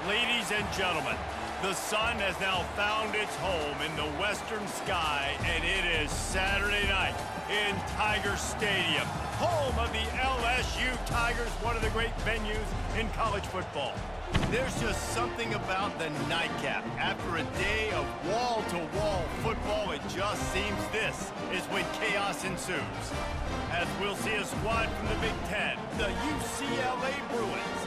Ladies and gentlemen, the sun has now found its home in the western sky, and it is Saturday night in Tiger Stadium, home of the LSU Tigers, one of the great venues in college football. There's just something about the nightcap. After a day of wall-to-wall football, it just seems this is when chaos ensues. As we'll see a squad from the Big Ten, the UCLA Bruins,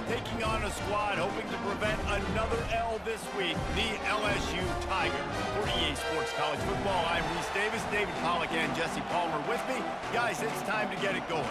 taking on a squad hoping to prevent another L this week, the LSU Tigers. For EA Sports College Football, I'm Reese Davis, David Pollack, and Jesse Palmer with me. Guys, it's time to get it going.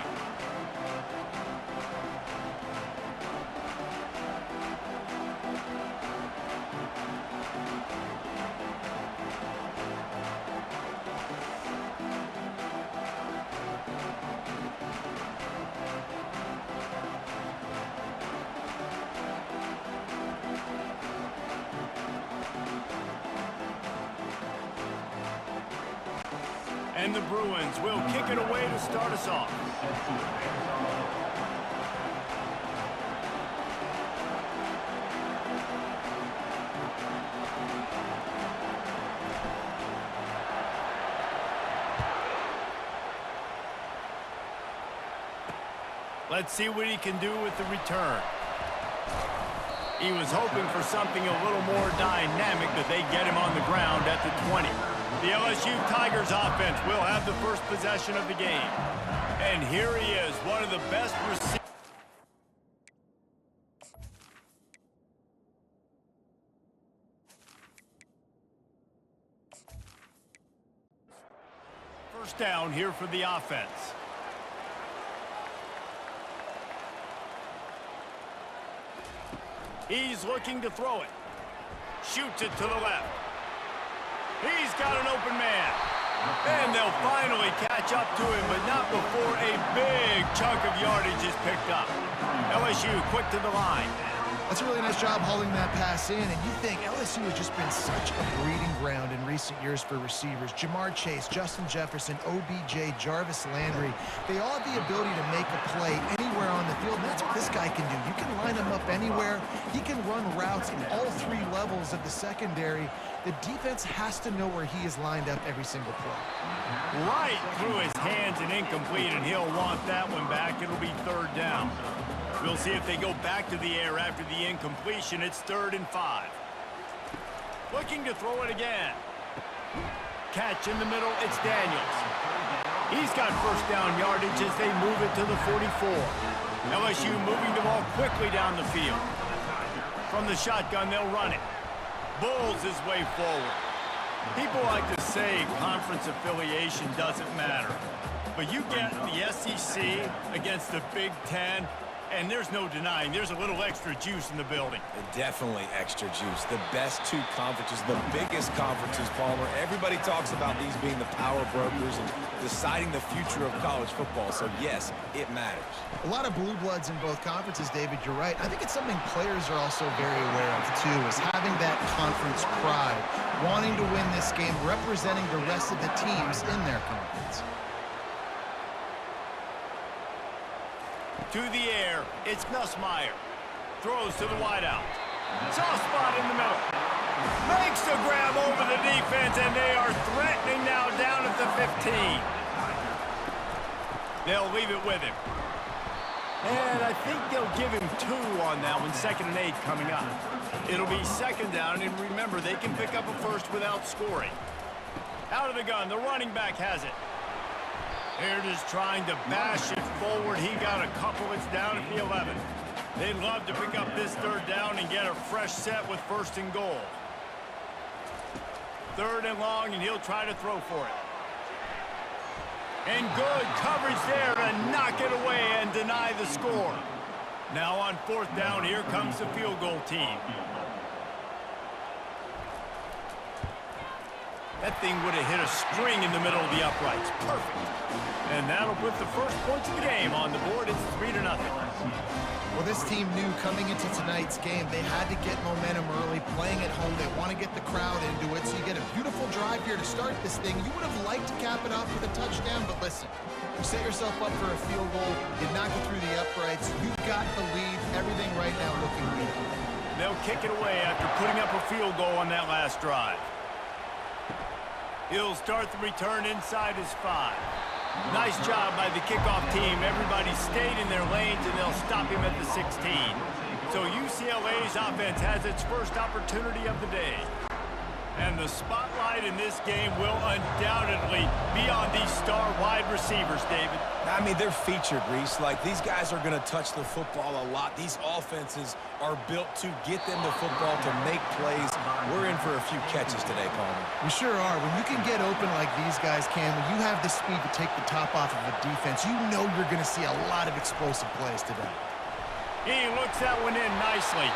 And the Bruins will kick it away to start us off. Let's see what he can do with the return. He was hoping for something a little more dynamic, but they get him on the ground at the 20. The LSU Tigers offense will have the first possession of the game. And here he is, one of the best receivers. First down here for the offense. He's looking to throw it. Shoots it to the left. He's got an open man. And they'll finally catch up to him, but not before a big chunk of yardage is picked up. LSU quick to the line. That's a really nice job hauling that pass in, and you think LSU has just been such a breeding ground in recent years for receivers. Jamar Chase, Justin Jefferson, OBJ, Jarvis Landry, they all have the ability to make a play anywhere on the field, and that's what this guy can do. You can line him up anywhere. He can run routes in all three levels of the secondary. The defense has to know where he is lined up every single play. Right through his hands and incomplete, and he'll want that one back. It'll be third down. We'll see if they go back to the air after the incompletion. It's 3rd and 5. Looking to throw it again. Catch in the middle, it's Daniels. He's got first down yardage as they move it to the 44. LSU moving the ball quickly down the field. From the shotgun, they'll run it. Bulls his way forward. People like to say conference affiliation doesn't matter. But you get the SEC against the Big Ten, and there's no denying there's a little extra juice in the building. Definitely extra juice. The best two conferences, the biggest conferences, Palmer. Everybody talks about these being the power brokers and deciding the future of college football. So, yes, it matters. A lot of blue bloods in both conferences, David. You're right. I think it's something players are also very aware of, too, is having that conference pride, wanting to win this game, representing the rest of the teams in their conference. To the air, it's Nussmeier. Throws to the wideout. Soft spot in the middle. Makes the grab over the defense, and they are threatening now down at the 15. They'll leave it with him. And I think they'll give him 2 on that one, 2nd and 8 coming up. It'll be 2nd down, and remember, they can pick up a first without scoring. Out of the gun, the running back has it. They're just trying to bash it forward. He got a couple. It's down at the 11. They'd love to pick up this 3rd down and get a fresh set with 1st and goal. 3rd and long, and he'll try to throw for it. And good coverage there to knock it away and deny the score. Now on 4th down, here comes the field goal team. That thing would have hit a string in the middle of the uprights. Perfect. And that'll put the first points of the game on the board. It's 3-0. Well, this team knew coming into tonight's game they had to get momentum early, playing at home. They want to get the crowd into it, so you get a beautiful drive here to start this thing. You would have liked to cap it off with a touchdown, but listen, you set yourself up for a field goal, you knock it through the uprights, you've got the lead, everything right now looking good. They'll kick it away after putting up a field goal on that last drive. He'll start the return inside his 5. Nice job by the kickoff team. Everybody stayed in their lanes, and they'll stop him at the 16. So UCLA's offense has its first opportunity of the day. And the spotlight in this game will undoubtedly be on these star wide receivers, David. I mean, they're featured, Reese. Like, these guys are going to touch the football a lot. These offenses are built to get them the football, to make plays. We're in for a few catches today, Palmer. We sure are. When you can get open like these guys can, when you have the speed to take the top off of a defense, you know you're going to see a lot of explosive plays today. He looks that one in nicely.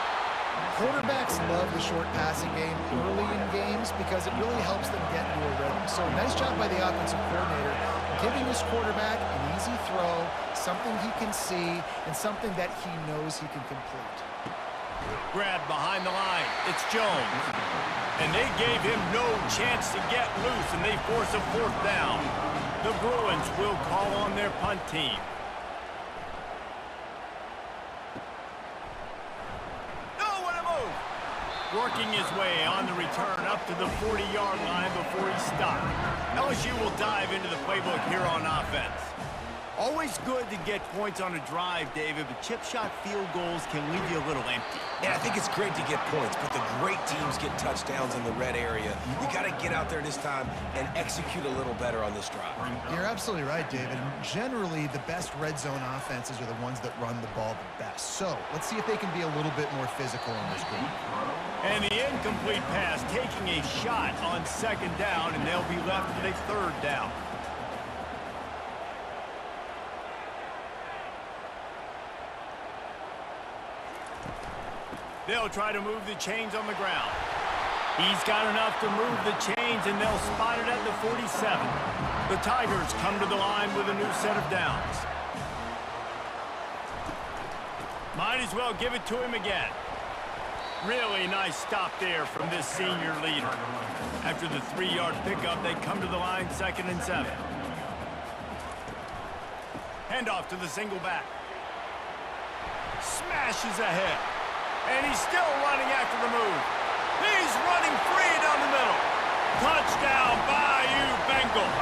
Quarterbacks love the short passing game early in games because it really helps them get into a rhythm. So nice job by the offensive coordinator, giving his quarterback an easy throw, something he can see, and something that he knows he can complete. Grabbed behind the line. It's Jones. And they gave him no chance to get loose, and they force a 4th down. The Bruins will call on their punt team. Working his way on the return up to the 40-yard line before he stopped. LSU will dive into the playbook here on offense. Always good to get points on a drive, David, but chip shot field goals can leave you a little empty. Yeah, I think it's great to get points, but the great teams get touchdowns in the red area. You got to get out there this time and execute a little better on this drive. You're absolutely right, David. Generally, the best red zone offenses are the ones that run the ball the best. So let's see if they can be a little bit more physical on this group. And the incomplete pass taking a shot on 2nd down, and they'll be left with a 3rd down. They'll try to move the chains on the ground. He's got enough to move the chains, and they'll spot it at the 47. The Tigers come to the line with a new set of downs. Might as well give it to him again. Really nice stop there from this senior leader. After the 3-yard pickup, they come to the line 2nd and 7. Handoff to the single back. Smashes ahead. And he's still running after the move. He's running free down the middle. Touchdown, Bayou Bengals.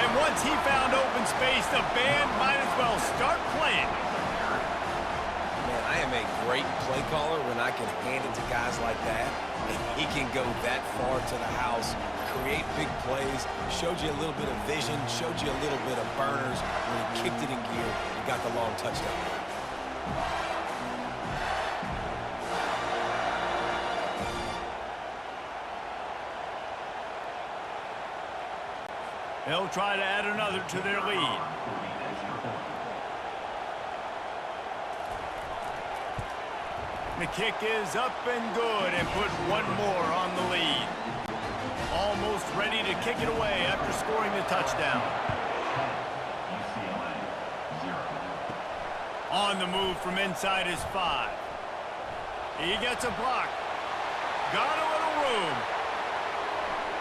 And once he found open space, the band might as well start playing. Man, I am a great play caller when I can hand it to guys like that. And he can go that far to the house, create big plays, showed you a little bit of vision, showed you a little bit of burners. When he kicked it in gear, he got the long touchdown. They'll try to add another to their lead. The kick is up and good, and put one more on the lead. Almost ready to kick it away after scoring the touchdown. On the move from inside his 5. He gets a block. Got a little room.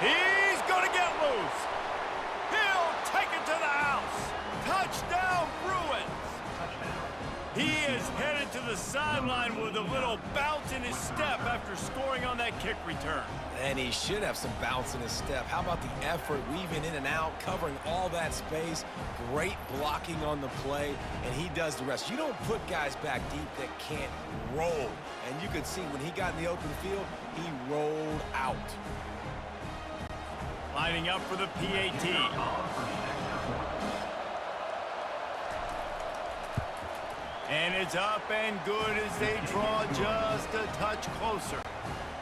He's going to get loose. He'll take it to the house. Touchdown, Bruins. He is headed to the sideline with a little bounce in his step after scoring on that kick return. And he should have some bounce in his step. How about the effort, weaving in and out, covering all that space, great blocking on the play, and he does the rest. You don't put guys back deep that can't roll. And you could see when he got in the open field, he rolled out. Lining up for the PAT. And it's up and good as they draw just a touch closer.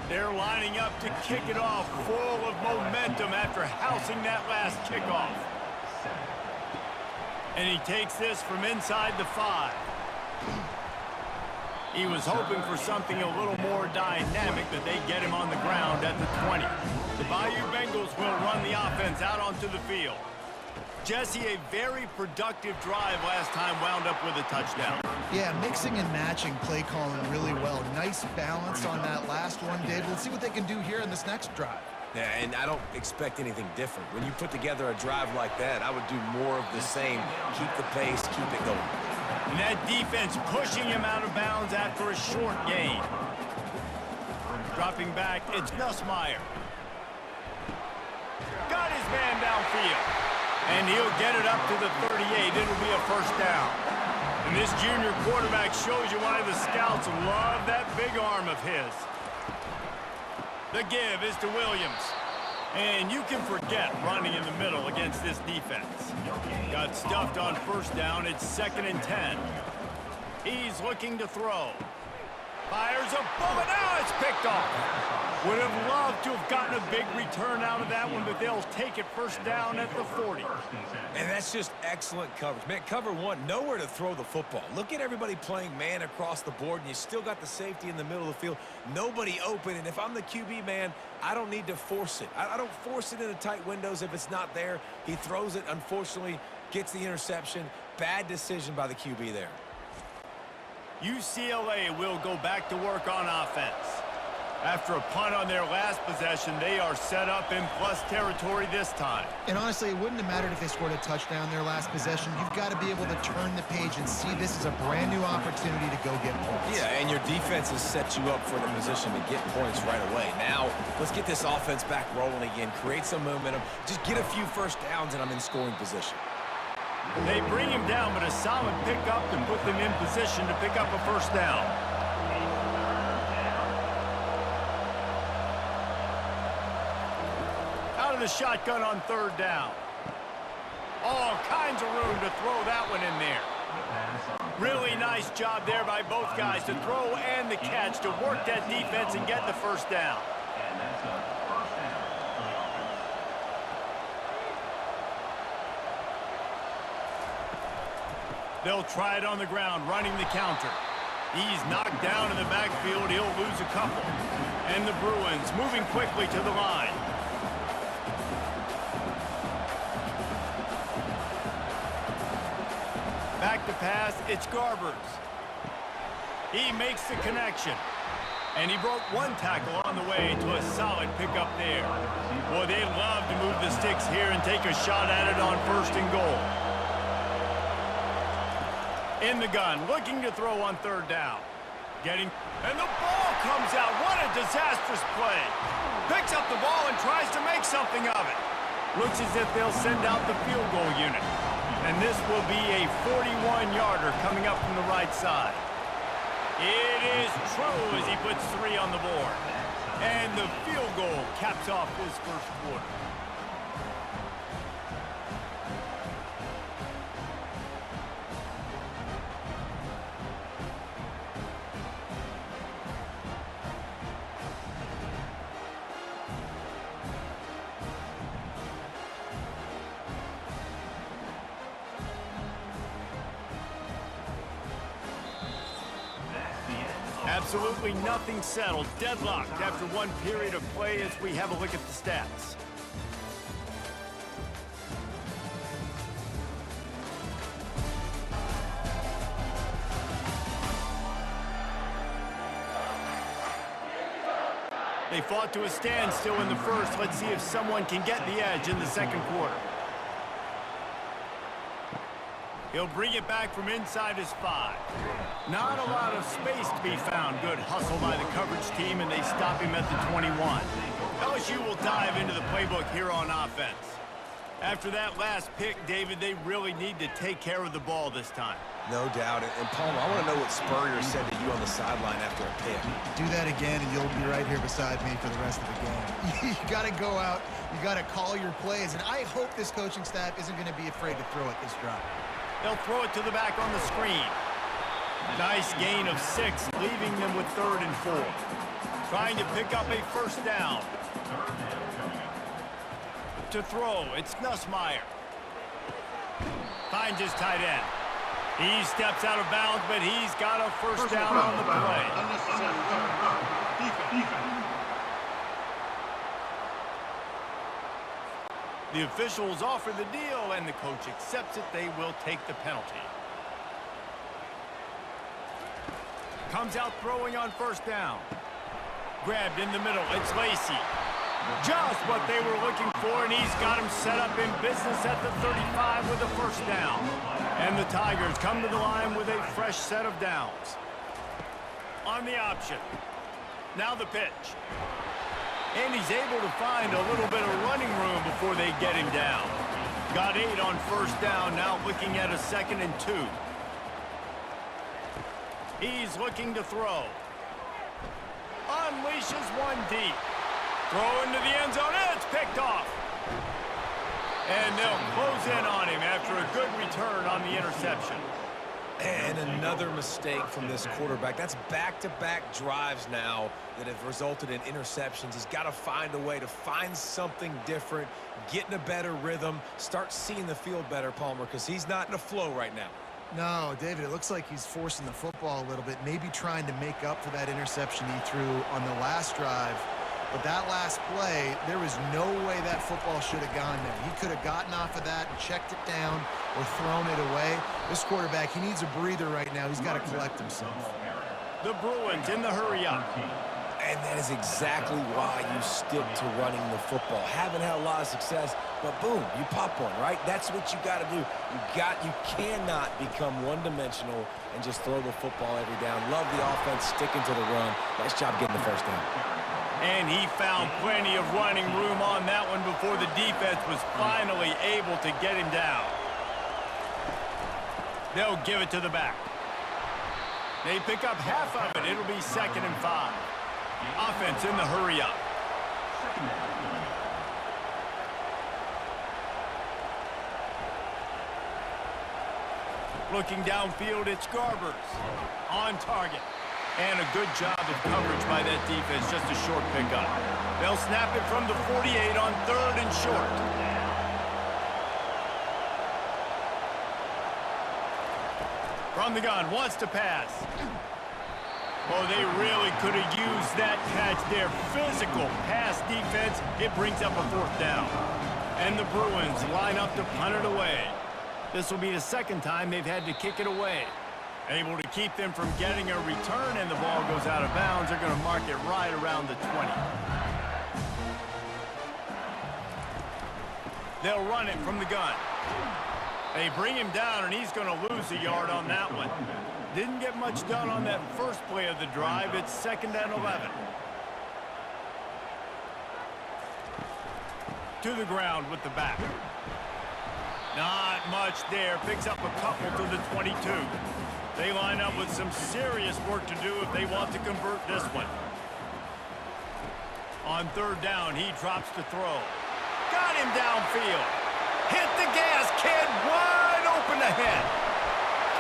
They're lining up to kick it off full of momentum after housing that last kickoff. And he takes this from inside the 5. He was hoping for something a little more dynamic, that they get him on the ground at the 20. The Bayou Bengals will run the offense out onto the field. Jesse, a very productive drive last time, wound up with a touchdown. Yeah, mixing and matching play calling really well. Nice balance on that last one, Dave. Let's see what they can do here in this next drive. Yeah, and I don't expect anything different. When you put together a drive like that, I would do more of the same. Keep the pace, keep it going. And that defense pushing him out of bounds after a short gain. Dropping back, it's Nussmeier. Got his man downfield. And he'll get it up to the 38. It'll be a first down. And this junior quarterback shows you why the scouts love that big arm of his. The give is to Williams. And you can forget running in the middle against this defense. Got stuffed on first down. It's 2nd and 10. He's looking to throw. Fires a bullet. Now it's picked off. Would have loved to have gotten a big return out of that one, but they'll take it first down at the 40. And that's just excellent coverage. Man, cover one, nowhere to throw the football. Look at everybody playing man across the board, and you still got the safety in the middle of the field. Nobody open, and if I'm the QB, man, I don't need to force it. I don't force it into tight windows if it's not there. He throws it, unfortunately, gets the interception. Bad decision by the QB there. UCLA will go back to work on offense. After a punt on their last possession, they are set up in plus territory this time. And honestly, it wouldn't have mattered if they scored a touchdown their last possession. You've got to be able to turn the page and see this as a brand new opportunity to go get points. Yeah, and your defense has set you up for the position to get points right away. Now, let's get this offense back rolling again, create some momentum, just get a few first downs, and I'm in scoring position. They bring him down, but a solid pickup to put them in position to pick up a first down. Out of the shotgun on 3rd down. All kinds of room to throw that one in there. Really nice job there by both guys to throw and the catch to work that defense and get the first down. They'll try it on the ground, running the counter. He's knocked down in the backfield. He'll lose a couple. And the Bruins moving quickly to the line. Back to pass, it's Garbers. He makes the connection. And he broke one tackle on the way to a solid pickup there. Boy, they love to move the sticks here and take a shot at it on 1st and goal. In the gun, looking to throw on 3rd down. And the ball comes out. What a disastrous play. Picks up the ball and tries to make something of it. Looks as if they'll send out the field goal unit. And this will be a 41-yarder coming up from the right side. It is true as he puts 3 on the board. And the field goal caps off this first quarter. Absolutely nothing settled. Deadlocked after one period of play as we have a look at the stats. They fought to a standstill in the first. Let's see if someone can get the edge in the second quarter. He'll bring it back from inside his 5. Not a lot of space to be found. Good hustle by the coverage team, and they stop him at the 21. LSU will dive into the playbook here on offense. After that last pick, David, they really need to take care of the ball this time. No doubt. And Palmer, I want to know what Spurrier said to you on the sideline after a pick. Do that again, and you'll be right here beside me for the rest of the game. You got to go out. You got to call your plays, and I hope this coaching staff isn't going to be afraid to throw it this drive. They'll throw it to the back on the screen. Nice gain of 6, leaving them with 3rd and 4. Trying to pick up a first down. To throw, it's Nussmeier. Finds his tight end. He steps out of bounds, but he's got a first down on the play. The officials offer the deal, and the coach accepts it. They will take the penalty. Comes out throwing on first down. Grabbed in the middle. It's Lacey. Just what they were looking for, and he's got him set up in business at the 35 with a first down. And the Tigers come to the line with a fresh set of downs. On the option. Now the pitch. And he's able to find a little bit of running room before they get him down. Got 8 on first down, now looking at a 2nd and 2. He's looking to throw. Unleashes one deep. Throw into the end zone, and it's picked off. And they'll close in on him after a good return on the interception. And another mistake from this quarterback. That's back-to-back drives now that have resulted in interceptions. He's got to find a way to find something different, get in a better rhythm, start seeing the field better, Palmer, because he's not in a flow right now. No, David, it looks like he's forcing the football a little bit, maybe trying to make up for that interception he threw on the last drive. But that last play, there was no way that football should have gone there. He could have gotten off of that and checked it down or thrown it away. This quarterback, he needs a breather right now. He's got to collect himself. The Bruins in the hurry-up. And that is exactly why you stick to running the football. Haven't had a lot of success, but boom, you pop one, right? That's what you got to do. You cannot become one-dimensional and just throw the football every down. Love the offense, sticking to the run. Nice job getting the first down. And he found plenty of running room on that one before the defense was finally able to get him down. They'll give it to the back. They pick up half of it. It'll be 2nd and 5. Offense in the hurry-up. Looking downfield, it's Garbers. On target. And a good job of coverage by that defense. Just a short pickup. They'll snap it from the 48 on 3rd and short. From the gun, wants to pass. Oh, they really could have used that catch there. Physical pass defense. It brings up a 4th down. And the Bruins line up to punt it away. This will be the 2nd time they've had to kick it away. Able to keep them from getting a return, and the ball goes out of bounds. They're going to mark it right around the 20. They'll run it from the gun. They bring him down, and he's going to lose a yard on that one. Didn't get much done on that first play of the drive. It's 2nd and 11. To the ground with the back. Not much there. Picks up a couple to the 22. They line up with some serious work to do if they want to convert this one. On 3rd down, he drops to throw. Got him downfield. Hit the gas, kid. Wide open ahead.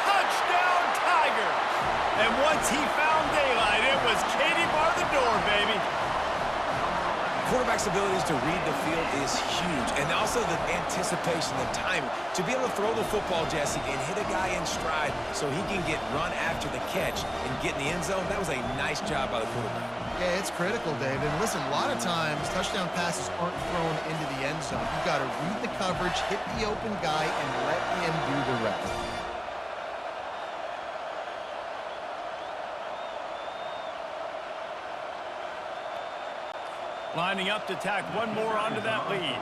Touchdown, Tigers. And once he found daylight, it was Katie bar the door, baby. Quarterback's abilities to read the field is huge, and also the anticipation, the timing. To be able to throw the football, Jesse, and hit a guy in stride so he can get run after the catch and get in the end zone, that was a nice job by the quarterback. Yeah, it's critical, David. And listen, a lot of times, touchdown passes aren't thrown into the end zone. You've got to read the coverage, hit the open guy, and let him do the rest. Lining up to tack one more onto that lead.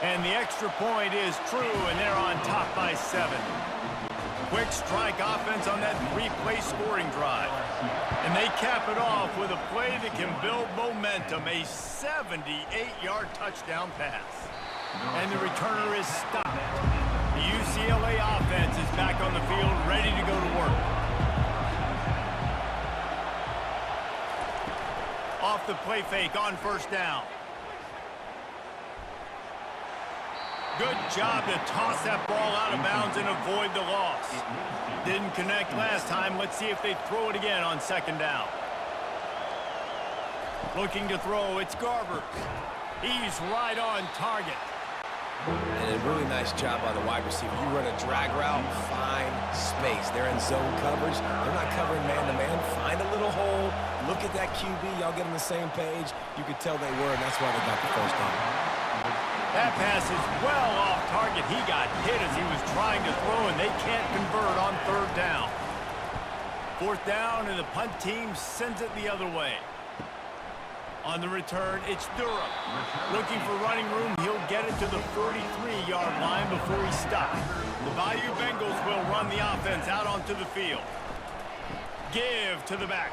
And the extra point is true, and they're on top by 7. Quick strike offense on that 3-play scoring drive. And they cap it off with a play that can build momentum, a 78-yard touchdown pass. And the returner is stopped. The UCLA offense is back on the field, ready to go to work. Off the play fake on 1st down. Good job to toss that ball out of bounds and avoid the loss. Didn't connect last time. Let's see if they throw it again on 2nd down. Looking to throw, it's Garbers. He's right on target. And a really nice job by the wide receiver. You run a drag route, find space. They're in zone coverage. They're not covering man-to-man. Find a little hole. Look at that QB. Y'all get on the same page. You could tell they were, and that's why they got the 1st down. That pass is well off target. He got hit as he was trying to throw, and they can't convert on 3rd down. 4th down, and the punt team sends it the other way. On the return, it's Durham. Looking for running room, he'll get it to the 43-yard line before he stops. The Bayou Bengals will run the offense out onto the field. Give to the back.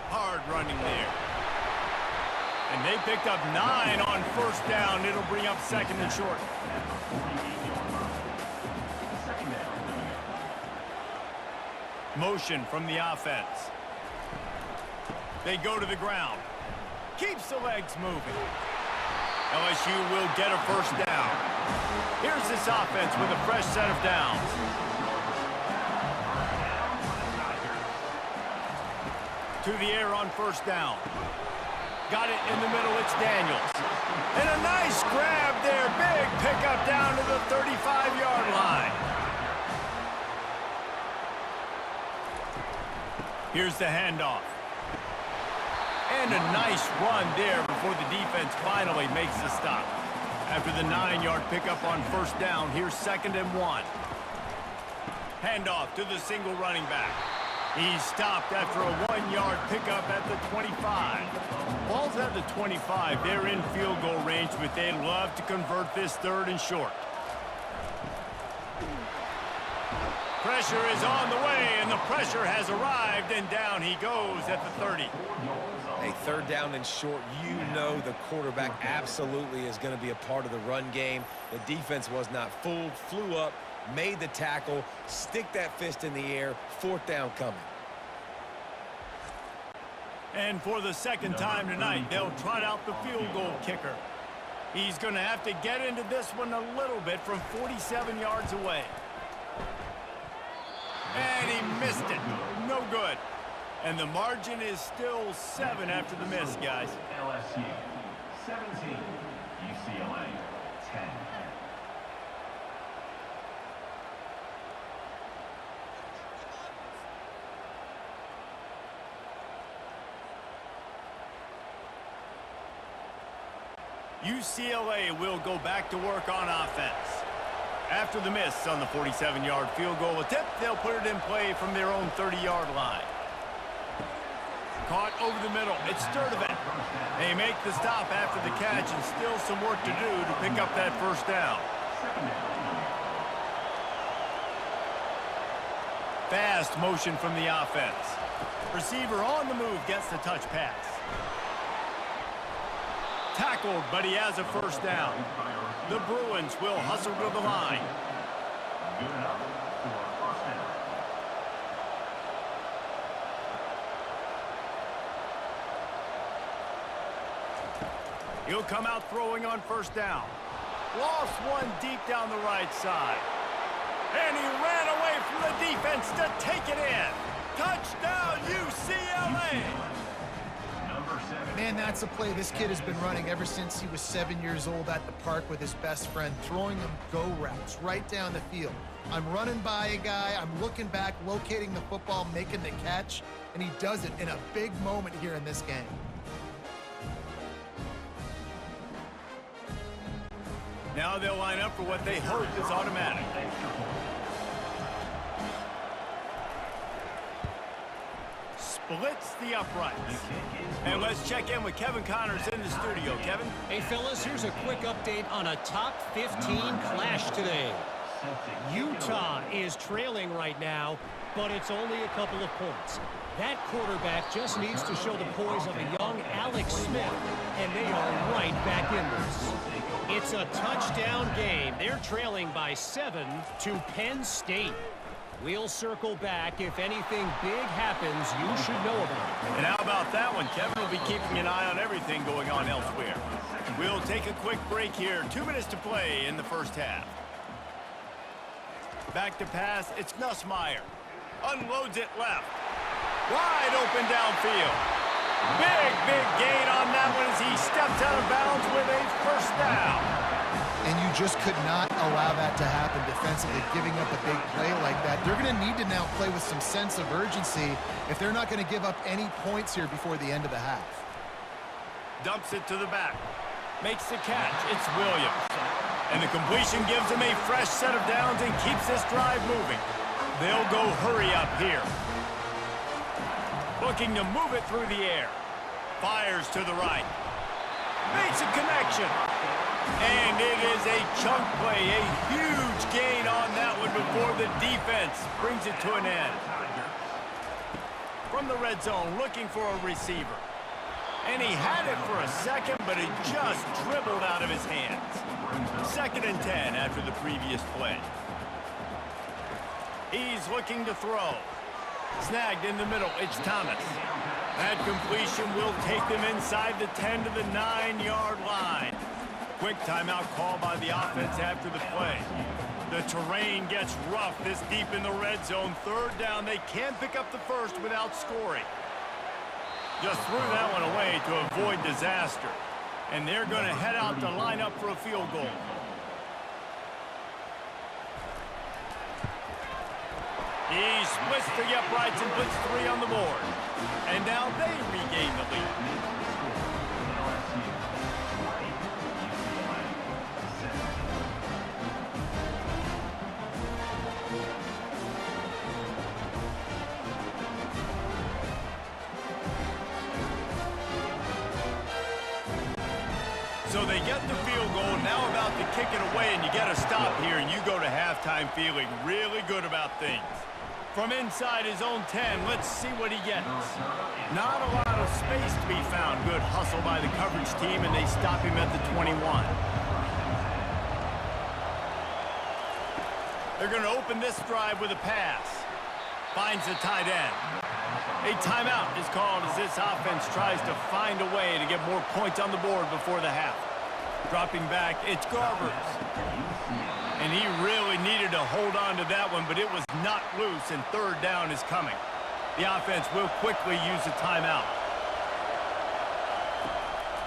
Hard running there. And they picked up 9 on first down. It'll bring up second and short. Motion from the offense. They go to the ground. Keeps the legs moving. LSU will get a first down. Here's this offense with a fresh set of downs. To the air on first down. Got it in the middle, it's Daniels. And a nice grab there. Big pickup down to the 35-yard line. Here's the handoff. And a nice run there before the defense finally makes the stop. After the 9-yard pickup on first down, here's 2nd and 1. Handoff to the single running back. He's stopped after a 1-yard pickup at the 25. Ball's at the 25. They're in field goal range, but they'd love to convert this 3rd and short. Pressure is on the way, and the pressure has arrived, and down he goes at the 30. A 3rd down and short, you know the quarterback absolutely is going to be a part of the run game. The defense was not fooled, flew up, made the tackle, stick that fist in the air, 4th down coming. And for the 2nd time tonight, they'll trot out the field goal kicker. He's going to have to get into this one a little bit from 47 yards away. And he missed it. No good. And the margin is still 7 after the miss, guys. LSU 17, UCLA 10. UCLA will go back to work on offense. After the miss on the 47-yard field goal attempt, they'll put it in play from their own 30-yard line. Caught over the middle. It's Sturdivant. They make the stop after the catch, and still some work to do to pick up that first down. Fast motion from the offense. Receiver on the move gets the touch pass. Tackled, but he has a first down. The Bruins will hustle to the line. Good enough for first down. He'll come out throwing on first down. Lost one deep down the right side. And he ran away from the defense to take it in. Touchdown, UCLA! Man, that's a play this kid has been running ever since he was 7 years old at the park with his best friend, throwing him go routes right down the field. I'm running by a guy, I'm looking back, locating the football, making the catch, and he does it in a big moment here in this game. Now they'll line up for what they hope is automatic. Splits the uprights. And let's check in with Kevin Connors in the studio. Kevin? Hey, fellas, here's a quick update on a top 15 clash today. Utah is trailing right now, but it's only a couple of points. That quarterback just needs to show the poise of a young Alex Smith, and they are right back in this. It's a touchdown game. They're trailing by 7 to Penn State. We'll circle back. If anything big happens, you should know about it. And how about that one? Kevin will be keeping an eye on everything going on elsewhere. We'll take a quick break here. 2 minutes to play in the first half. Back to pass. It's Nussmeier. Unloads it left. Wide open downfield. Big gain on that one as he steps out of bounds with a first down. And you just could not allow that to happen defensively, giving up a big play like that. They're going to need to now play with some sense of urgency if they're not going to give up any points here before the end of the half. Dumps it to the back. Makes the catch. It's Williams. And the completion gives him a fresh set of downs and keeps this drive moving. They'll go hurry up here. Looking to move it through the air. Fires to the right. Makes a connection. And it is a chunk play, a huge gain on that one before the defense brings it to an end. from the red zone looking for a receiver. And he had it for a second, but it just dribbled out of his hands. 2nd and 10 after the previous play. He's looking to throw. Snagged in the middle, it's Thomas. That completion will take them inside the 10 to the 9-yard line. Quick timeout call by the offense after the play. The terrain gets rough this deep in the red zone. 3rd down, they can't pick up the first without scoring. Just threw that one away to avoid disaster. And they're going to head out to line up for a field goal. He splits the uprights and puts 3 on the board. And now they regain the lead. So they get the field goal, now about to kick it away, and you get a stop here, and you go to halftime feeling really good about things. From inside his own 10, let's see what he gets. Not a lot of space to be found. Good hustle by the coverage team, and they stop him at the 21. They're going to open this drive with a pass. Finds the tight end. A timeout is called as this offense tries to find a way to get more points on the board before the half. Dropping back, it's Garbers. And he really needed to hold on to that one, but it was not loose, and 3rd down is coming. The offense will quickly use a timeout.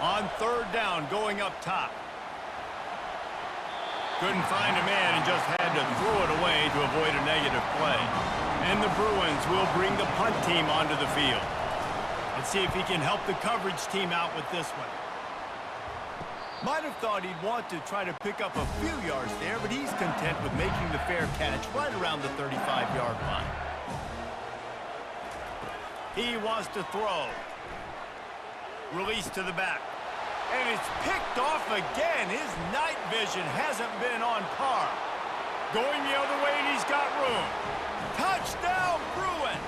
On 3rd down, going up top. Couldn't find a man and just had to throw it away to avoid a negative play. And the Bruins will bring the punt team onto the field. Let's see if he can help the coverage team out with this one. Might have thought he'd want to try to pick up a few yards there, but he's content with making the fair catch right around the 35-yard line. He wants to throw. Release to the back. And it's picked off again. His night vision hasn't been on par. Going the other way, and he's got room. Touchdown, Bruins!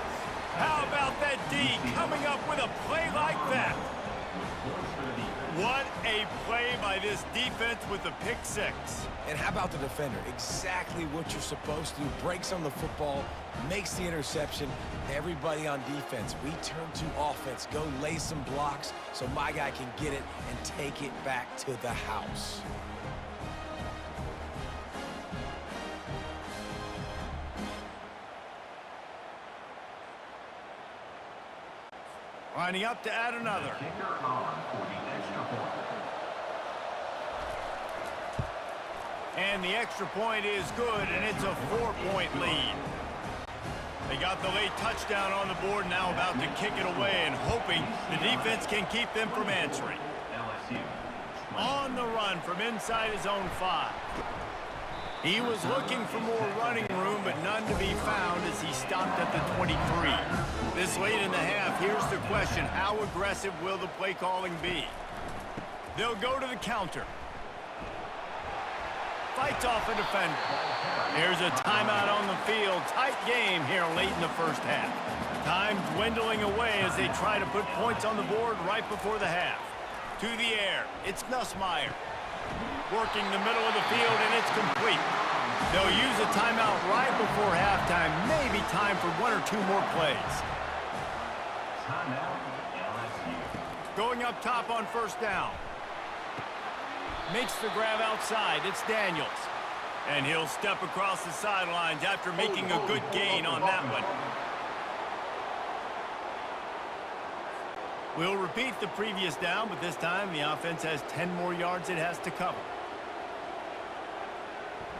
How about that D coming up with a play like that? What a play by this defense with the pick 6. And how about the defender? Exactly what you're supposed to do. Breaks on the football, makes the interception. Everybody on defense, we turn to offense. Go lay some blocks so my guy can get it and take it back to the house. Lining up to add another. Kicker on for the extra point. And the extra point is good, and it's a 4-point lead. They got the late touchdown on the board, now about to kick it away and hoping the defense can keep them from answering. LSU. On the run from inside his own 5. He was looking for more running room, but none to be found as he stopped at the 23. This late in the half, here's the question. How aggressive will the play calling be? They'll go to the counter. Fights off a defender. Here's a timeout on the field. Tight game here late in the first half. Time dwindling away as they try to put points on the board right before the half. To the air, it's Nussmeier. Working the middle of the field, and it's complete. They'll use a timeout right before halftime. Maybe time for 1 or 2 more plays. Timeout, LSU. Going up top on 1st down. Makes the grab outside. It's Daniels. And he'll step across the sidelines after making a good gain on that one. We'll repeat the previous down, but this time the offense has 10 more yards it has to cover.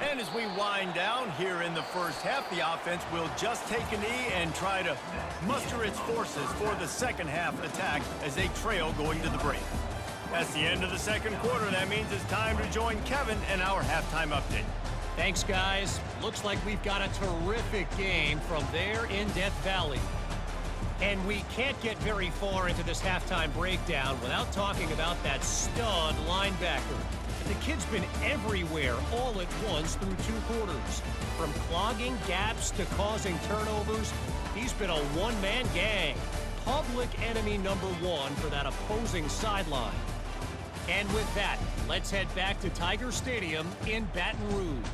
And as we wind down here in the first half, the offense will just take a knee and try to muster its forces for the second half attack as they trail going to the break. That's the end of the second quarter. That means it's time to join Kevin and our halftime update. Thanks, guys. Looks like we've got a terrific game from there in Death Valley. And we can't get very far into this halftime breakdown without talking about that stud linebacker. The kid's been everywhere all at once through 2 quarters. From clogging gaps to causing turnovers, he's been a one-man gang. Public enemy number 1 for that opposing sideline. And with that, let's head back to Tiger Stadium in Baton Rouge.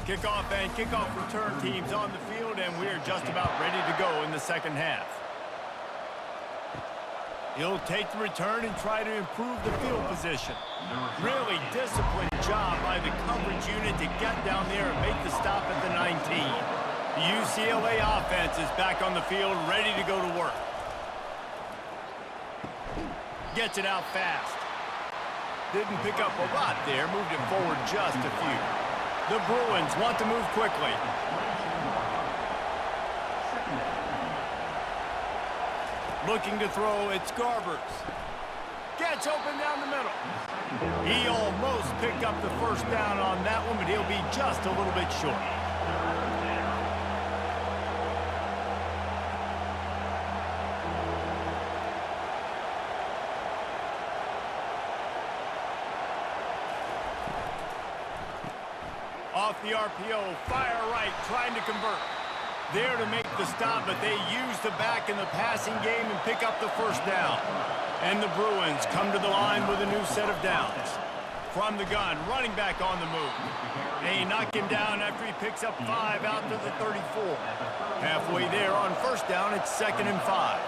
Kickoff and kickoff return teams on the field, and we're just about ready to go in the second half. He'll take the return and try to improve the field position. Really disciplined job by the coverage unit to get down there and make the stop at the 19. The UCLA offense is back on the field, ready to go to work. Gets it out fast. Didn't pick up a lot there, moved it forward just a few. The Bruins want to move quickly. Looking to throw, it's Garbers. Gets open down the middle. He almost picked up the first down on that one, but he'll be just a little bit short. Off the RPO, fire right, trying to convert. There to make the stop, but they use the back in the passing game and pick up the first down. And the Bruins come to the line with a new set of downs. From the gun, running back on the move. They knock him down after he picks up 5 out to the 34. Halfway there on first down, it's 2nd and 5.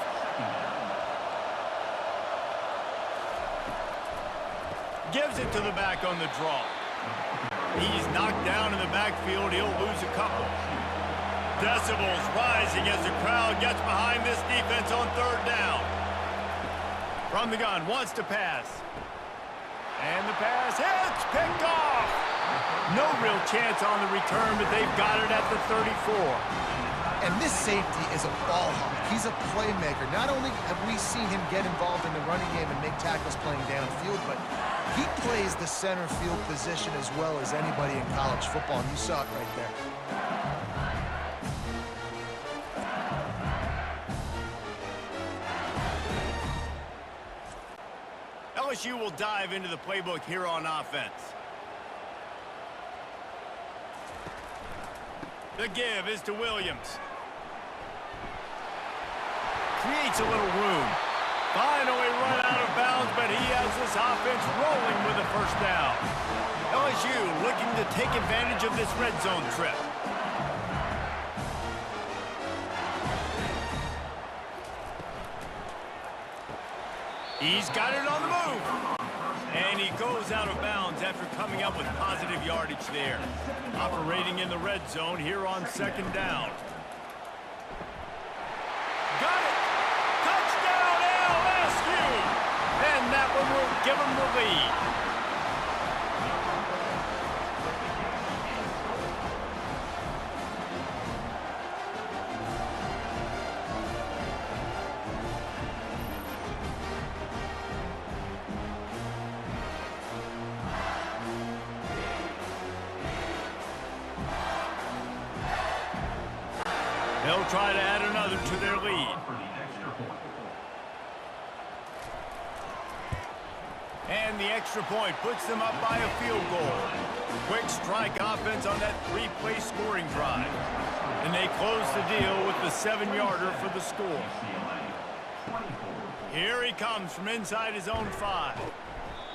Gives it to the back on the draw. He's knocked down in the backfield. He'll lose a couple. Decibels rising as the crowd gets behind this defense on 3rd down. From the gun, wants to pass. And the pass hits, picked off. No real chance on the return, but they've got it at the 34. And this safety is a ball hawk. He's a playmaker. Not only have we seen him get involved in the running game and make tackles playing downfield, but he plays the center field position as well as anybody in college football, and you saw it right there. LSU will dive into the playbook here on offense. The give is to Williams. Creates a little room. Finally run out of bounds, but he has this offense rolling with a first down. LSU looking to take advantage of this red zone trip. He's got it on the move. And he goes out of bounds after coming up with positive yardage there. Operating in the red zone here on 2nd down. Got it! Touchdown LSU! And that one will give them the lead. They'll try to add another to their lead. And the extra point puts them up by a field goal. Quick strike offense on that 3-play scoring drive. And they close the deal with the 7-yarder for the score. Here he comes from inside his own 5.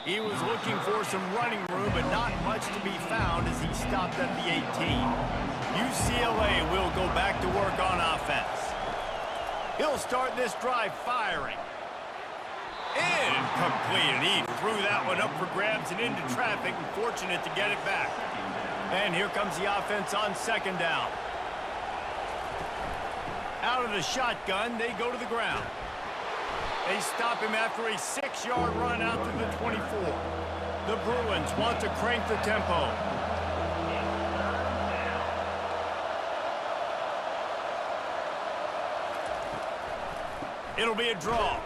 He was looking for some running room, but not much to be found as he stopped at the 18. UCLA will go back to work on offense. He'll start this drive firing. Incomplete, and he threw that one up for grabs and into traffic, and fortunate to get it back. And here comes the offense on 2nd down. Out of the shotgun, they go to the ground. They stop him after a 6-yard run out to the 24. The Bruins want to crank the tempo. It'll be a draw.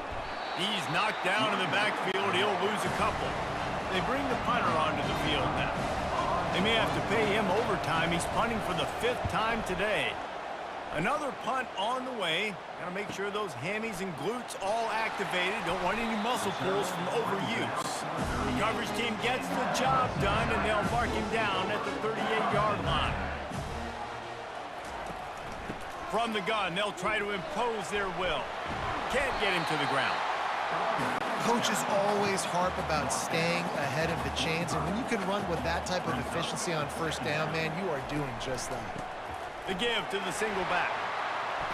He's knocked down in the backfield. He'll lose a couple. They bring the punter onto the field now. They may have to pay him overtime. He's punting for the 5th time today. Another punt on the way. Got to make sure those hammies and glutes all activated. Don't want any muscle pulls from overuse. The coverage team gets the job done, and they'll mark him down at the 38-yard line. From the gun, they'll try to impose their will. Can't get him to the ground. Coaches always harp about staying ahead of the chains, and when you can run with that type of efficiency on first down, man, you are doing just that. The give to the single back.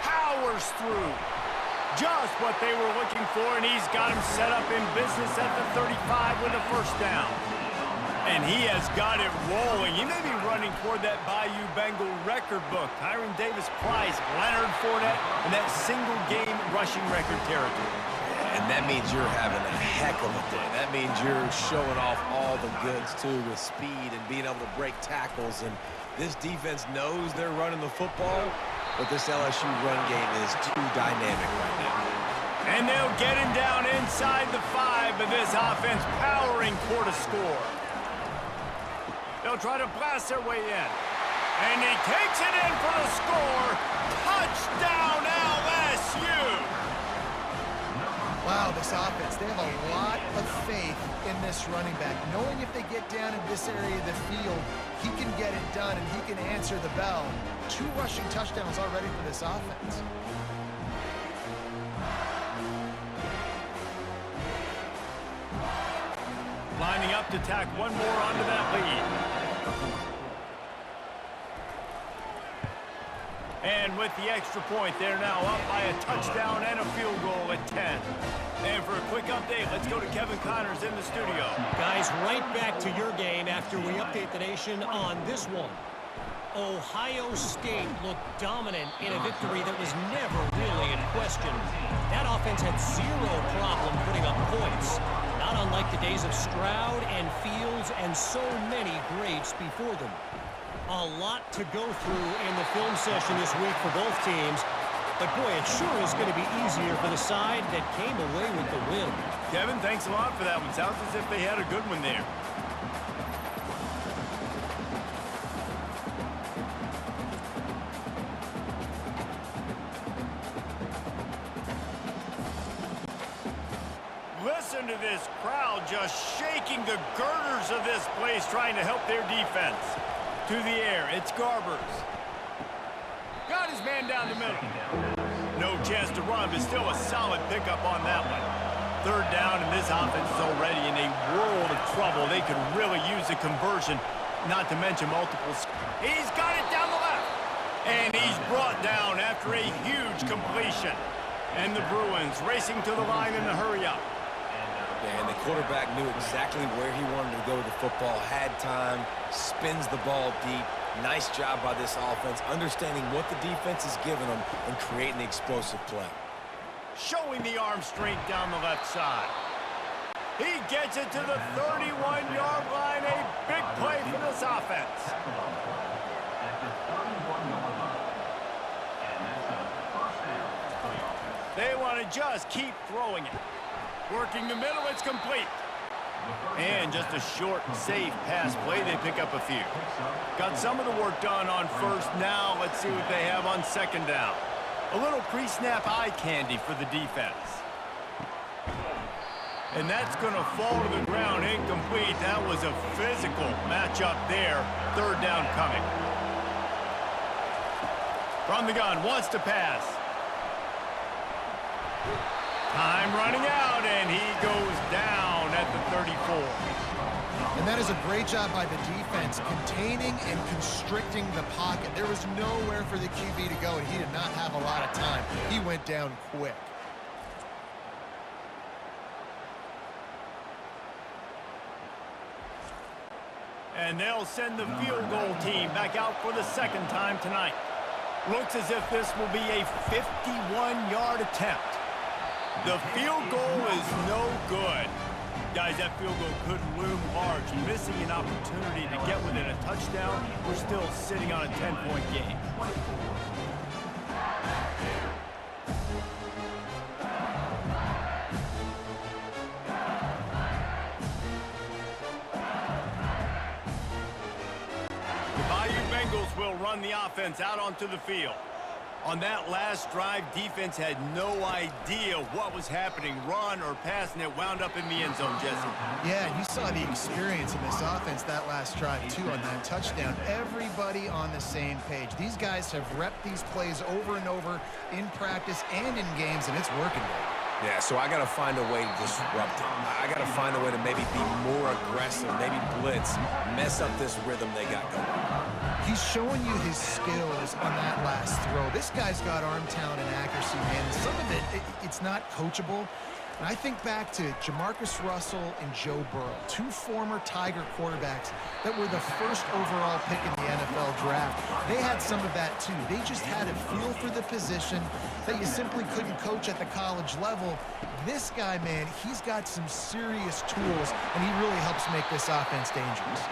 Powers through. Just what they were looking for, and he's got him set up in business at the 35 with a first down. And he has got it rolling. He may be running toward that Bayou Bengal record book. Tyron Davis-Price, Leonard Fournette, and that single-game rushing record territory. And that means you're having a heck of a day. That means you're showing off all the goods, too, with speed and being able to break tackles. And this defense knows they're running the football, but this LSU run game is too dynamic right now. And they'll get him down inside the 5, but this offense powering toward a score. They'll try to blast their way in. And he takes it in for the score. Touchdown, LSU! Wow, this offense, they have a lot of faith in this running back. Knowing if they get down in this area of the field, he can get it done and he can answer the bell. 2 rushing touchdowns already for this offense. Lining up to tack one more onto that lead. And with the extra point, they're now up by a touchdown and a field goal at 10. And for a quick update, let's go to Kevin Connors in the studio. Guys, right back to your game after we update the nation on this one. Ohio State looked dominant in a victory that was never really in question. That offense had 0 problem putting up points, not unlike the days of Stroud and Fields and so many greats before them. A lot to go through in the film session this week for both teams, but boy, it sure is going to be easier for the side that came away with the win. Kevin, thanks a lot for that one. Sounds as if they had a good one there. Listen to this crowd just shaking the girders of this place, trying to help their defense. To the air, it's Garbers. Got his man down the middle. No chance to run, but still a solid pickup on that one. 3rd down, and this offense is already in a world of trouble. They could really use a conversion, not to mention multiple. He's got it down the left. And he's brought down after a huge completion. And the Bruins racing to the line in the hurry-up. And the quarterback knew exactly where he wanted to go with the football, had time, spins the ball deep. Nice job by this offense, understanding what the defense is giving them and creating the explosive play. Showing the arm strength down the left side. He gets it to the 31-yard line. A big play for this offense. They want to just keep throwing it. Working the middle, it's complete. And just a short, safe pass play. They pick up a few. Got some of the work done on first. Now let's see what they have on 2nd down. A little pre-snap eye candy for the defense. And that's going to fall to the ground incomplete. That was a physical matchup there. 3rd down coming. From the gun, wants to pass. Time running out, and he goes down at the 34. And that is a great job by the defense, containing and constricting the pocket. There was nowhere for the QB to go, and he did not have a lot of time. He went down quick. And they'll send the field goal team back out for the 2nd time tonight. Looks as if this will be a 51-yard attempt. The field goal is no good. Guys, that field goal could loom large. Missing an opportunity to get within a touchdown. We're still sitting on a 10-point game. Eagles will run the offense out onto the field. On that last drive, defense had no idea what was happening, run or pass, and it wound up in the end zone, Jesse. Yeah, you saw the experience in this offense that last drive, too, on that touchdown. Everybody on the same page. These guys have repped these plays over and over in practice and in games, and it's working. Yeah, so I got to find a way to disrupt it. I got to find a way to maybe be more aggressive, maybe blitz, mess up this rhythm they got going. He's showing you his skills on that last throw. This guy's got arm talent and accuracy, man. And some of it's not coachable. And I think back to Jamarcus Russell and Joe Burrow, two former Tiger quarterbacks that were the first overall pick in the NFL draft. They had some of that, too. They just had a feel for the position that you simply couldn't coach at the college level. This guy, man, he's got some serious tools, and he really helps make this offense dangerous.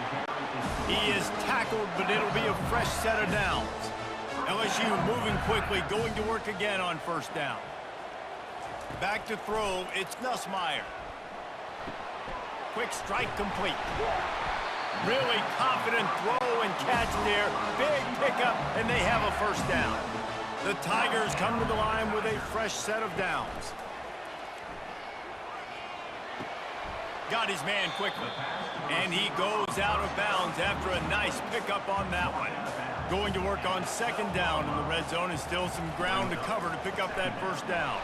He is tackled, but it'll be a fresh set of downs. LSU moving quickly, going to work again on first down. Back to throw, it's Nussmeier. Quick strike complete. Really confident throw and catch there. Big pickup, and they have a first down. The Tigers come to the line with a fresh set of downs. Got his man quickly. And he goes out of bounds after a nice pickup on that one. Going to work on second down in the red zone, and still some ground to cover to pick up that first down.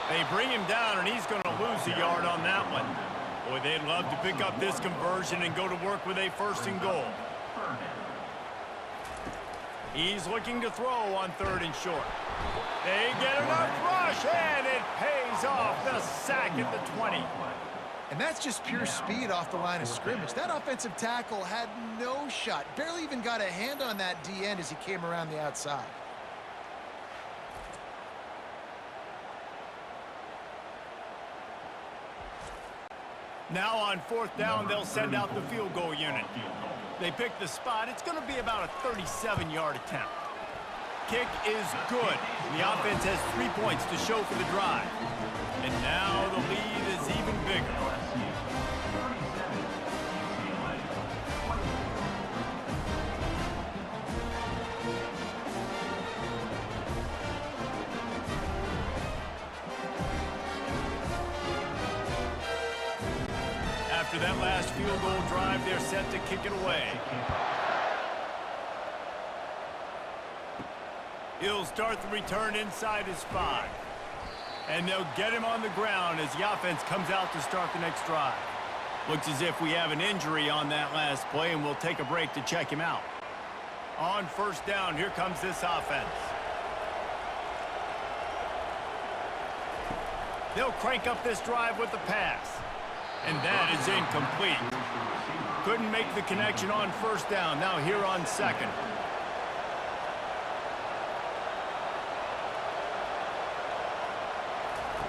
They bring him down, and he's going to lose a yard on that one. Boy, they'd love to pick up this conversion and go to work with a first and goal. He's looking to throw on third and short. They get enough rush, and it pays off. The sack at the 20. And that's just pure speed off the line of scrimmage. That offensive tackle had no shot. Barely even got a hand on that D-end as he came around the outside. Now on fourth down, they'll send out the field goal unit. They pick the spot. It's going to be about a 37-yard attempt. Kick is good. The offense has 3 points to show for the drive. And now the lead is even bigger. After that last field goal drive, they're set to kick it away. He'll start the return inside his 5. And they'll get him on the ground as the offense comes out to start the next drive. Looks as if we have an injury on that last play, and we'll take a break to check him out. On first down, here comes this offense. They'll crank up this drive with the pass. And that is incomplete. Couldn't make the connection on first down. Now here on second.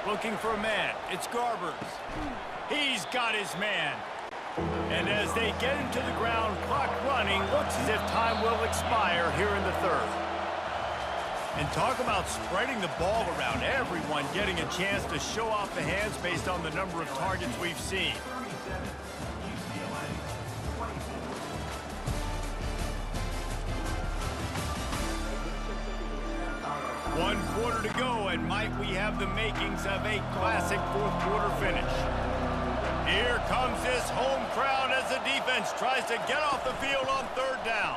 Looking for a man. It's Garbers. He's got his man. And as they get him to the ground, clock running, looks as if time will expire here in the third. And talk about spreading the ball around. Everyone getting a chance to show off the hands based on the number of targets we've seen. One quarter to go, and might we have the makings of a classic fourth quarter finish. Here comes this home crowd as the defense tries to get off the field on third down.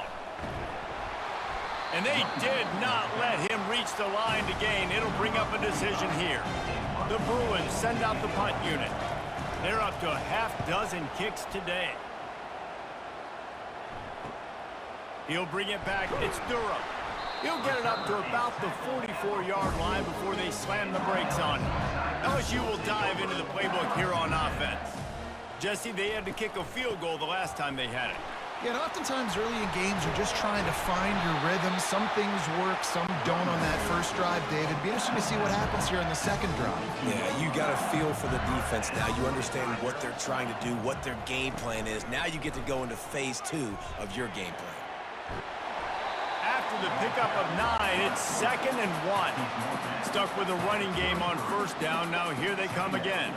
And they did not let him reach the line to gain. It'll bring up a decision here. The Bruins send out the punt unit. They're up to a half-dozen kicks today. He'll bring it back. It's Durham. He'll get it up to about the 44-yard line before they slam the brakes on him. LSU will dive into the playbook here on offense. Jesse, they had to kick a field goal the last time they had it. Yeah, and oftentimes early in games, you're just trying to find your rhythm. Some things work, some don't on that first drive, David. Be interesting to see what happens here on the second drive. Yeah, you got a feel for the defense now. You understand what they're trying to do, what their game plan is. Now you get to go into phase 2 of your game plan. After the pickup of 9, it's 2nd and 1. Stuck with a running game on first down. Now here they come again.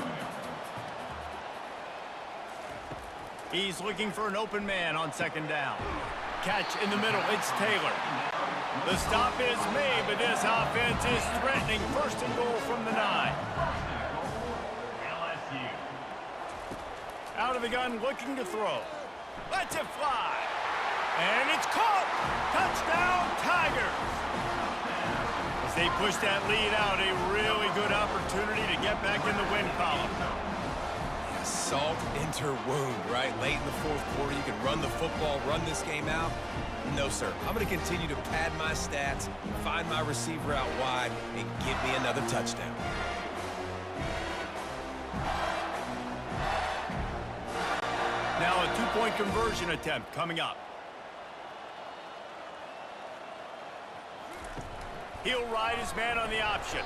He's looking for an open man on second down. catch in the middle. It's Taylor. The stop is made, but this offense is threatening. First and goal from the 9. LSU. Out of the gun, looking to throw. Lets it fly. And it's caught. Touchdown, Tigers. As they push that lead out, a really good opportunity to get back in the win column. Salt into wound, right? Late in the fourth quarter, you can run the football, run this game out. No, sir. I'm going to continue to pad my stats, find my receiver out wide, and give me another touchdown. Now a two-point conversion attempt coming up. He'll ride his man on the option.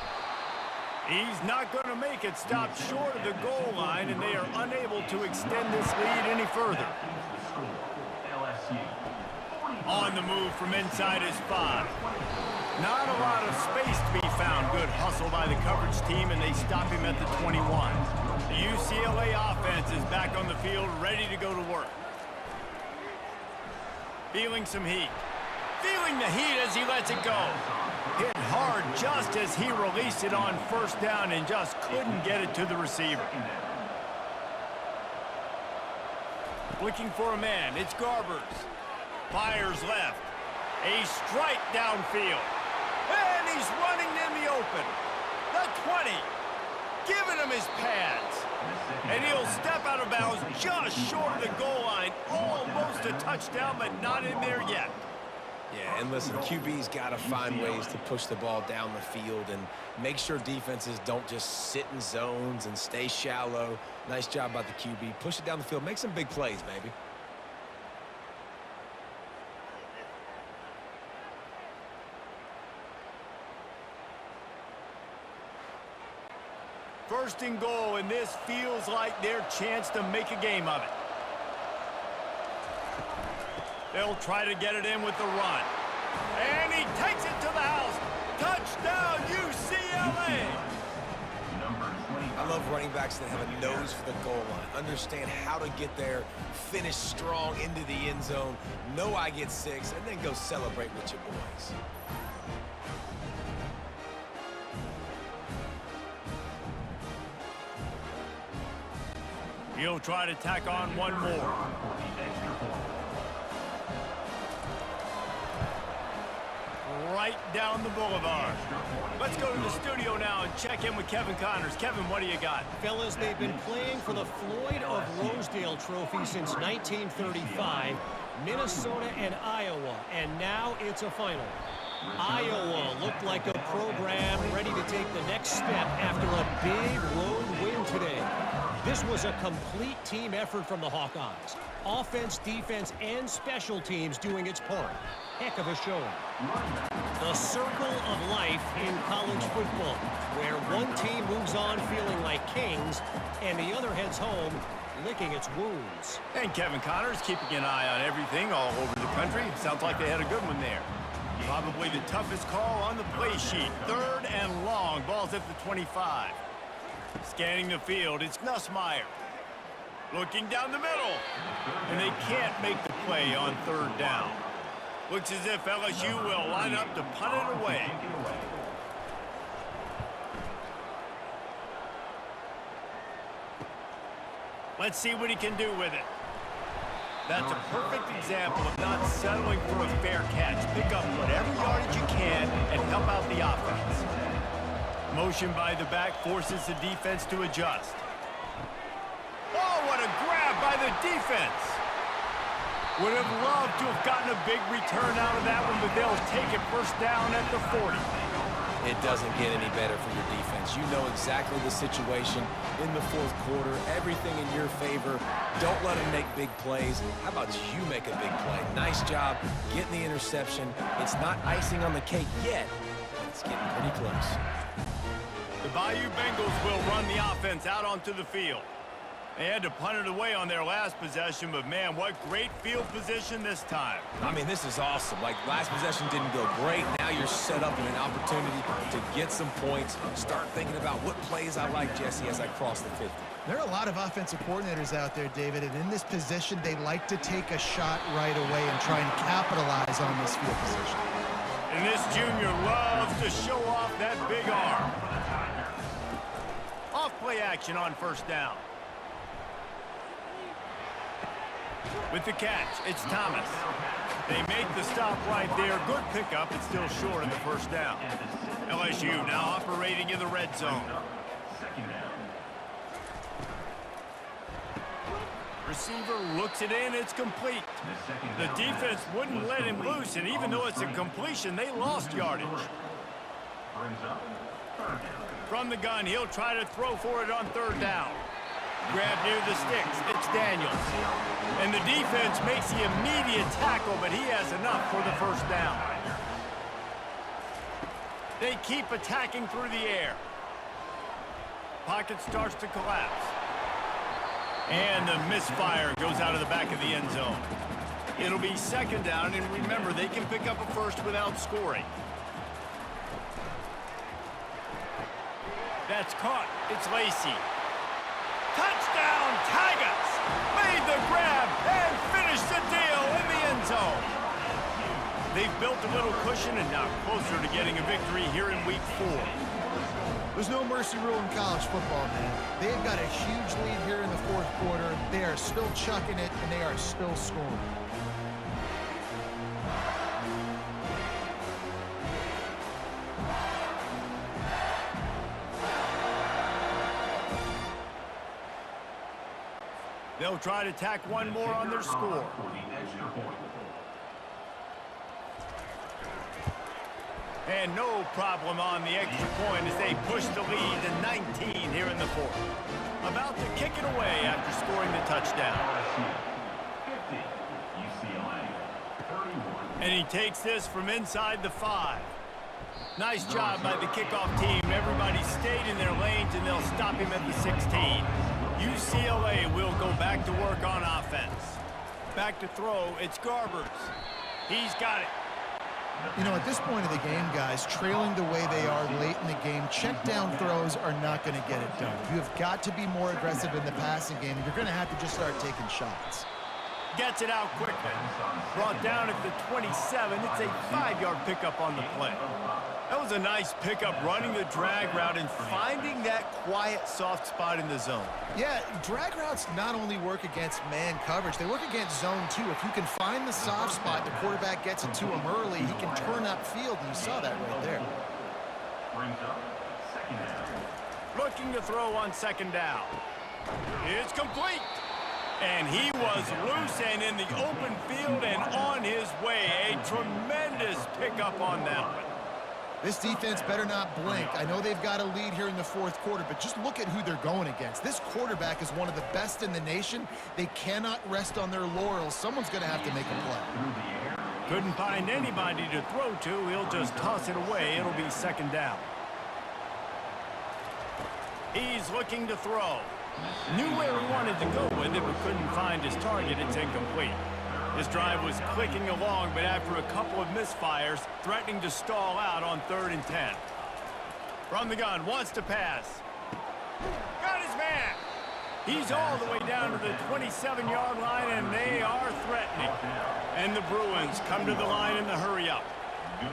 He's not going to make it. Stop short of the goal line, and they are unable to extend this lead any further. LSU. On the move from inside his 5. Not a lot of space to be found. Good hustle by the coverage team, and they stop him at the 21. The UCLA offense is back on the field, ready to go to work. Feeling some heat. Feeling the heat as he lets it go. Hit hard just as he released it on first down and just couldn't get it to the receiver. Looking for a man. It's Garbers. Fires left. A strike downfield. And he's running in the open. The 20. Giving him his pads. And he'll step out of bounds just short of the goal line. Almost a touchdown, but not in there yet. Yeah, and listen, QB's got to find ways to push the ball down the field and make sure defenses don't just sit in zones and stay shallow. Nice job by the QB. Push it down the field. Make some big plays, baby. First and goal, and this feels like their chance to make a game of it. They'll try to get it in with the run. And he takes it to the house. Touchdown, UCLA! I love running backs that have a nose for the goal line. Understand how to get there, finish strong into the end zone, know I get 6, and then go celebrate with your boys. He'll try to tack on one more. Right down the boulevard. Let's go to the studio now and check in with Kevin Connors. Kevin, what do you got? Fellas, they've been playing for the Floyd of Rosedale Trophy since 1935, Minnesota and Iowa, and now it's a final. Iowa looked like a program ready to take the next step after a big road win today. This was a complete team effort from the Hawkeyes. Offense, defense, and special teams doing its part. Heck of a showing. The circle of life in college football, where one team moves on feeling like kings, and the other heads home licking its wounds. And Kevin Connors keeping an eye on everything all over the country. Sounds like they had a good one there. Probably the toughest call on the play sheet. 3rd and long. Ball's at the 25. Scanning the field, it's Nussmeier. Looking down the middle. And they can't make the play on 3rd down. Looks as if LSU will line up to punt it away. Let's see what he can do with it. That's a perfect example of not settling for a fair catch. Pick up whatever yardage you can and help out the offense. Motion by the back forces the defense to adjust. Oh, what a grab by the defense. Would have loved to have gotten a big return out of that one, but they'll take it first down at the 40. It doesn't get any better for your defense. You know exactly the situation in the 4th quarter. Everything in your favor. Don't let them make big plays. How about you make a big play? Nice job getting the interception. It's not icing on the cake yet, but it's getting pretty close. The Bayou Bengals will run the offense out onto the field. They had to punt it away on their last possession, but man, what great field position this time. I mean, this is awesome. Like, last possession didn't go great. Now you're set up in an opportunity to get some points. Start thinking about what plays I like, Jesse, as I cross the 50. There are a lot of offensive coordinators out there, David, and in this position, they like to take a shot right away and try and capitalize on this field position. And this junior loves to show off that big arm. Off play action on first down. With the catch, it's Thomas. They make the stop right there. Good pickup. It's still short of the first down. LSU now operating in the red zone. Receiver looks it in. It's complete. The defense wouldn't let him loose, and even though it's a completion, they lost yardage. From the gun, he'll try to throw for it on third down. Grab near the sticks. It's Daniels. And the defense makes the immediate tackle, but he has enough for the first down. They keep attacking through the air. Pocket starts to collapse. And the misfire goes out of the back of the end zone. It'll be second down, and remember, they can pick up a first without scoring. That's caught. It's Lacey. Touchdown, Tigers! Made the grab and finished the deal in the end zone. They've built a little cushion and now closer to getting a victory here in week 4. There's no mercy rule in college football, man. They've got a huge lead here in the fourth quarter. They are still chucking it, and they are still scoring. They'll try to tack one more on their score. And no problem on the extra point as they push the lead to 19 here in the fourth. About to kick it away after scoring the touchdown. 50, UCLA, 31. And he takes this from inside the 5. Nice job by the kickoff team. Everybody stayed in their lanes, and they'll stop him at the 16. UCLA will go back to work on offense. Back to throw, it's Garbers. He's got it. You know, at this point of the game, guys, trailing the way they are late in the game, check down throws are not going to get it done. You have got to be more aggressive in the passing game. You're going to have to just start taking shots. Gets it out quickly. Brought down at the 27. It's a 5-yard pickup on the play. That was a nice pickup, running the drag route and finding that quiet, soft spot in the zone. Yeah, drag routes not only work against man coverage, they work against zone too. If you can find the soft spot, the quarterback gets it to him early, he can turn upfield, and you saw that right there. Brings up second down. Looking to throw on second down. It's complete. And he was loose and in the open field and on his way. A tremendous pickup on that one. This defense better not blink. I know they've got a lead here in the fourth quarter, but just look at who they're going against. This quarterback is one of the best in the nation. They cannot rest on their laurels. Someone's going to have to make a play. Couldn't find anybody to throw to. He'll just toss it away. It'll be second down. He's looking to throw. Knew where he wanted to go with it, but couldn't find his target. It's incomplete. His drive was clicking along, but after a couple of misfires, threatening to stall out on 3rd and 10. From the gun, wants to pass. Got his man. He's all the way down to the 27-yard line, and they are threatening. And the Bruins come to the line in the hurry-up.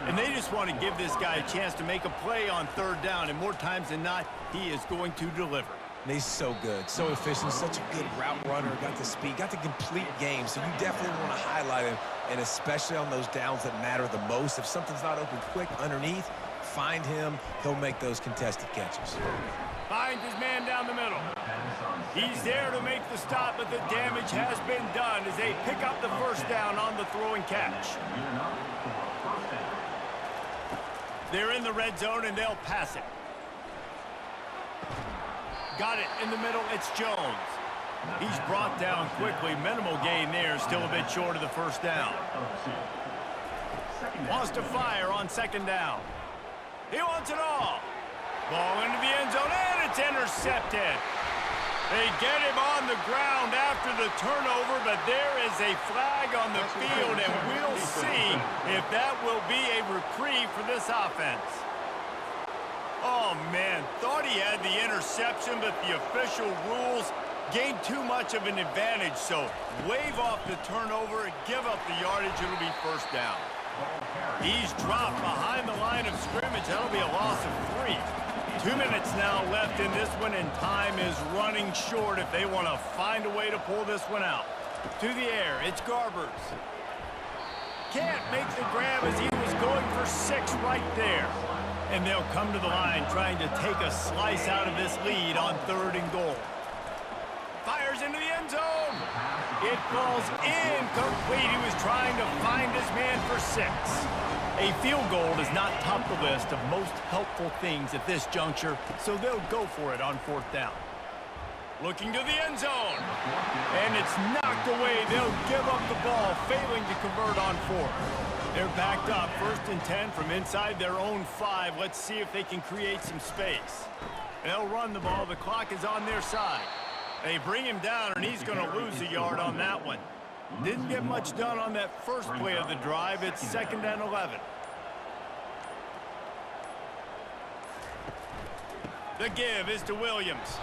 And they just want to give this guy a chance to make a play on 3rd down, and more times than not, he is going to deliver. And he's so good, so efficient, such a good route runner, got the speed, got the complete game, so you definitely want to highlight him, and especially on those downs that matter the most. If something's not open quick underneath, find him, he'll make those contested catches. Finds his man down the middle. He's there to make the stop, but the damage has been done as they pick up the first down on the throw and catch. They're in the red zone, and they'll pass it. Got it in the middle. It's Jones. He's brought down quickly. Minimal gain there. Still a bit short of the first down. Wants to fire on second down. He wants it all. Ball into the end zone, and it's intercepted. They get him on the ground after the turnover, but there is a flag on the field, and we'll see if that will be a reprieve for this offense. Oh, man. Thought thought he had the interception, but the official rules gained too much of an advantage, so wave off the turnover and give up the yardage. It'll be first down. He's dropped behind the line of scrimmage. That'll be a loss of 3. 2 minutes now left in this one, and time is running short if they want to find a way to pull this one out. To the air, it's Garbers. Can't make the grab as he was going for 6 right there. And they'll come to the line trying to take a slice out of this lead on 3rd and goal. Fires into the end zone. It falls incomplete. He was trying to find his man for 6. A field goal does not top the list of most helpful things at this juncture, so they'll go for it on 4th down. Looking to the end zone. And it's knocked away. They'll give up the ball, failing to convert on 4th. They're backed up, 1st and 10 from inside their own 5. Let's see if they can create some space. They'll run the ball. The clock is on their side. They bring him down, and he's going to lose a yard on that one. Didn't get much done on that first play of the drive. It's 2nd and 11. The give is to Williams.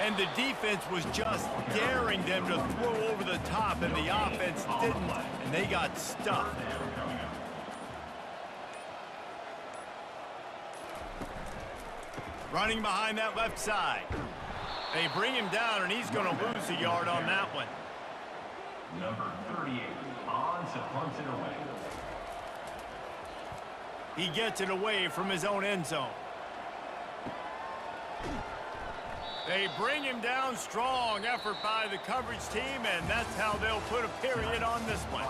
And the defense was just daring them to throw over the top, and the offense didn't, and they got stuffed. Running behind that left side. They bring him down, and he's going to lose a yard on that one. Number 38, on to punt it away. He gets it away from his own end zone. They bring him down. Strong effort by the coverage team, and that's how they'll put a period on this one.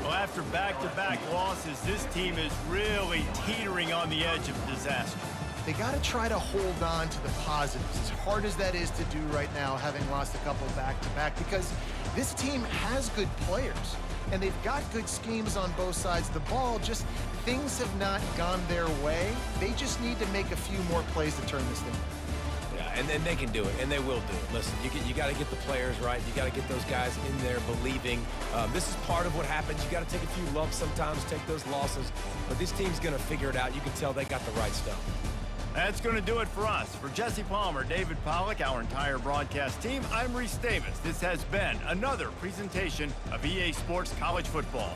Well, after back-to-back losses, this team is really teetering on the edge of disaster. They got to try to hold on to the positives, as hard as that is to do right now, having lost a couple back-to-back, because this team has good players, and they've got good schemes on both sides of the ball. Just things have not gone their way. They just need to make a few more plays to turn this thing. Yeah, and then they can do it, and they will do it. Listen, you got to get the players right. You got to get those guys in there believing. This is part of what happens. You got to take a few lumps sometimes, take those losses, but this team's going to figure it out. You can tell they got the right stuff. That's going to do it for us. For Jesse Palmer, David Pollack, our entire broadcast team, I'm Reese Davis. This has been another presentation of EA Sports College Football.